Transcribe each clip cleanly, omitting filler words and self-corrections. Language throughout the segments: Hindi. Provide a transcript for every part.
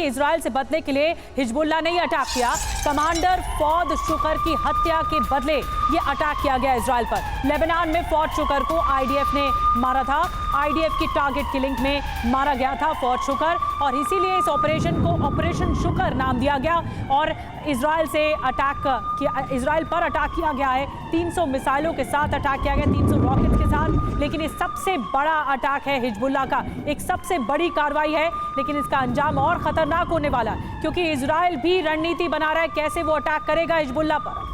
इजराइल से बदले के लिए हिजबुल्लाह ने अटैक किया। कमांडर फौद शुकर की हत्या के बदले ये अटैक किया गया इजराइल पर। लेबनान में फौद शुकर को आईडीएफ ने मारा था। आईडीएफ की टारगेट किलिंग में मारा गया था फौद शुकर, और इसीलिए इस ऑपरेशन को ऑपरेशन शुकर नाम दिया गया। और इजराइल पर अटैक किया गया है। 300 मिसाइलों के साथ अटैक किया गया, 300 रॉकेट के साथ। लेकिन ये सबसे बड़ा अटैक है हिजबुल्लाह का, एक सबसे बड़ी कार्रवाई है, लेकिन इसका अंजाम और खतरनाक होने वाला है, क्योंकि इजराइल भी रणनीति बना रहा है कैसे वो अटैक करेगा हिजबुल्लाह पर।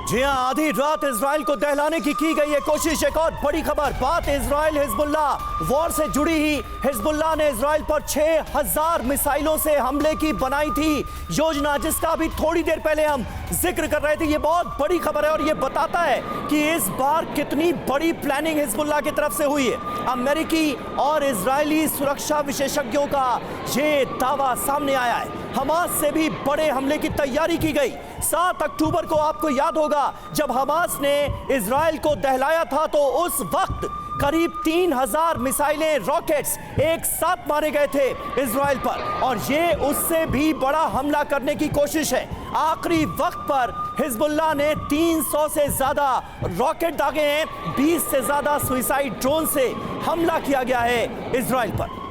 जी हां, आधी रात इजराइल को दहलाने की गई है कोशिश। एक और बड़ी खबर, बात इजराइल हिजबुल्लाह वॉर से जुड़ी ही। हिजबुल्लाह ने इजराइल पर 6000 मिसाइलों से हमले की बनाई थी योजना, जिसका अभी थोड़ी देर पहले हम जिक्र कर रहे थे। ये बहुत बड़ी खबर है और ये बताता है कि इस बार कितनी बड़ी प्लानिंग हिजबुल्लाह की तरफ से हुई है। अमेरिकी और इजरायली सुरक्षा विशेषज्ञों का ये दावा सामने आया है। हमास से भी बड़े हमले की तैयारी की गई। 7 अक्टूबर को आपको याद होगा, जब हमास ने इजराइल को दहलाया था तो उस वक्त करीब 3000 मिसाइलें, रॉकेट्स एक साथ मारे गए थे इजराइल पर, और ये उससे भी बड़ा हमला करने की कोशिश है। आखिरी वक्त पर हिजबुल्लाह ने 300 से ज्यादा रॉकेट दागे हैं, 20 से ज्यादा सुइसाइड ड्रोन से हमला किया गया है इजराइल पर।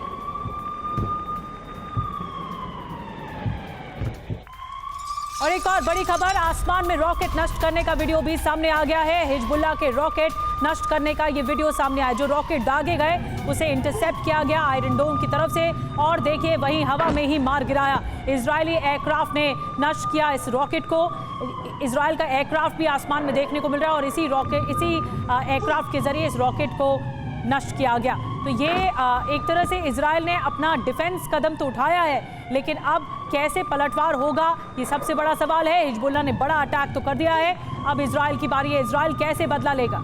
और एक और बड़ी खबर, आसमान में रॉकेट नष्ट करने का वीडियो भी सामने आ गया है। हिजबुल्लाह के रॉकेट नष्ट करने का ये वीडियो सामने आया। जो रॉकेट दागे गए उसे इंटरसेप्ट किया गया आयरन डोम की तरफ से, और देखिए वहीं हवा में ही मार गिराया। इजरायली एयरक्राफ्ट ने नष्ट किया इस रॉकेट को। इजराइल का एयरक्राफ्ट भी आसमान में देखने को मिल रहा है, और इसी एयरक्राफ्ट के जरिए इस रॉकेट को नष्ट किया गया। तो ये एक तरह से इजराइल ने अपना डिफेंस कदम तो उठाया है, लेकिन अब कैसे पलटवार होगा ये सबसे बड़ा सवाल है। हिजबुल्लाह ने बड़ा अटैक तो कर दिया है, अब इजराइल की बारी है। इजराइल कैसे बदला लेगा?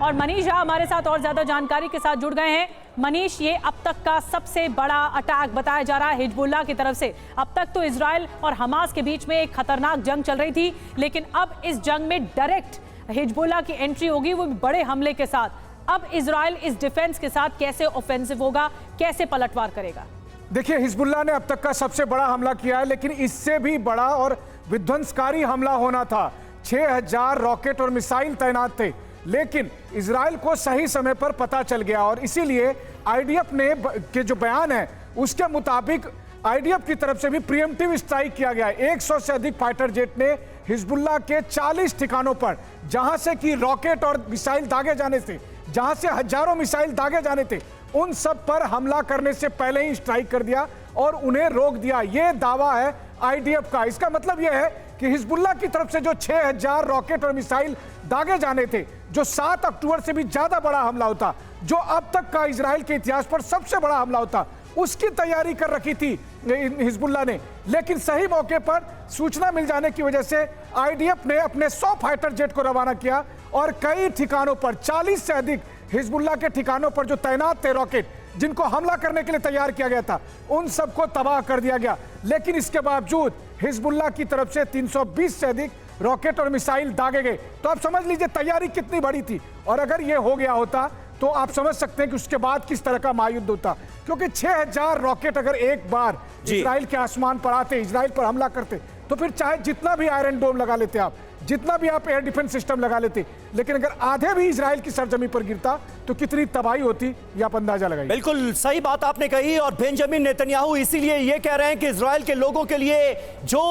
और मनीष झा हमारे साथ और ज्यादा जानकारी के साथ जुड़ गए हैं। मनीष, ये अब तक का सबसे बड़ा अटैक बताया जा रहा है हिजबुल्लाह की तरफ से। अब तक तो इजराइल और हमास के बीच में एक खतरनाक जंग चल रही थी, लेकिन अब इस जंग में डायरेक्ट हिजबुल्लाह की एंट्री होगी, वो भी बड़े हमले के साथ। अब इजराइल इस डिफेंस के साथ कैसे ऑफेंसिव होगा, कैसे पलटवार करेगा? देखिए, हिजबुल्लाह ने अब तक का सबसे बड़ा हमला किया है, लेकिन इससे भी बड़ा और विध्वंसकारी हमला होना था। 6000 रॉकेट और मिसाइल तैनात थे, लेकिन इजराइल को सही समय पर पता चल गया, और इसीलिए आईडीएफ ने के जो बयान है उसके मुताबिक आईडीएफ की तरफ से भी प्रीएम्प्टिव स्ट्राइक किया गया। 100 से अधिक फाइटर जेट ने हिजबुल्लाह के 40 ठिकानों पर, जहां से कि रॉकेट और मिसाइल दागे जाने थे, जहां से हजारों मिसाइल दागे जाने थे, उन सब पर हमला करने से पहले ही स्ट्राइक कर दिया और उन्हें रोक दिया। यह दावा है आईडीएफ का। इसका मतलब यह है कि हिजबुल्लाह की तरफ से जो 6000 रॉकेट और मिसाइल दागे जाने थे, जो 7 अक्टूबर से भी ज्यादा बड़ा हमला होता, जो अब तक का इजराइल के इतिहास पर सबसे बड़ा हमला होता, उसकी तैयारी कर रखी थी हिजबुल्लाह ने। लेकिन सही मौके पर सूचना मिल जाने की वजह से आईडीएफ ने अपने 100 फाइटर जेट को रवाना किया, और कई ठिकानों पर 40 से अधिक हिजबुल्लाह के ठिकानों पर जो तैनात थे रॉकेट, जिनको हमला करने के लिए तैयार किया गया था, उन सबको तबाह कर दिया गया। लेकिन इसके बावजूद हिजबुल्लाह की तरफ से 320 से अधिक रॉकेट और मिसाइल दागे गए। तो आप समझ लीजिए तैयारी कितनी बड़ी थी, और अगर यह हो गया होता तो आप समझ सकते हैं कि उसके बाद किस तरह का महायुद्ध होता। क्योंकि 6000 रॉकेट अगर एक बार इजराइल के आसमान पर आते, इजराइल पर हमला करते, तो फिर चाहे जितना भी आयरन डोम लगा लेते आप, जितना भी आप एयर डिफेंस सिस्टम लगा लेते, लेकिन अगर आधे भी इजराइल की सरजमी पर गिरता तो कितनी तबाही होती, ये आप अंदाजा लगाइए। बिल्कुल सही बात आपने कही, और बेंजामिन नेतन्याहू इसीलिए ये कह रहे हैं कि इजराइल के लोगों के लिए जो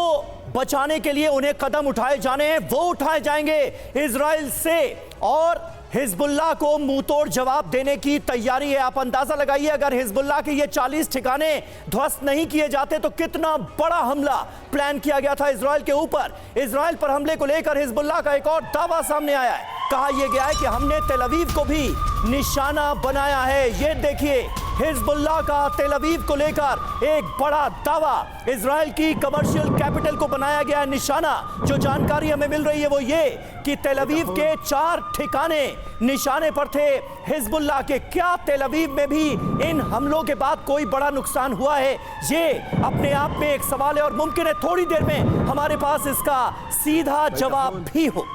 बचाने के लिए उन्हें कदम उठाए जाने हैं वो उठाए जाएंगे इजराइल से, और हिजबुल्लाह को मुंहतोड़ जवाब देने की तैयारी है। आप अंदाजा लगाइए, अगर हिजबुल्लाह के ये 40 ठिकाने ध्वस्त नहीं किए जाते तो कितना बड़ा हमला प्लान किया गया था इजराइल के ऊपर। इजराइल पर हमले को लेकर हिजबुल्लाह का एक और दावा सामने आया है। कहा यह गया है कि हमने तेल अवीव को भी निशाना बनाया है। ये देखिए, हिजबुल्लाह का तेल अवीव को लेकर एक बड़ा दावा। इजराइल की कमर्शियल कैपिटल को बनाया गया है निशाना। जो जानकारी हमें मिल रही है वो ये कि तेल अवीव के 4 ठिकाने निशाने पर थे हिजबुल्लाह के। क्या तेल अवीव में भी इन हमलों के बाद कोई बड़ा नुकसान हुआ है? ये अपने आप में एक सवाल है, और मुमकिन है थोड़ी देर में हमारे पास इसका सीधा जवाब भी हो।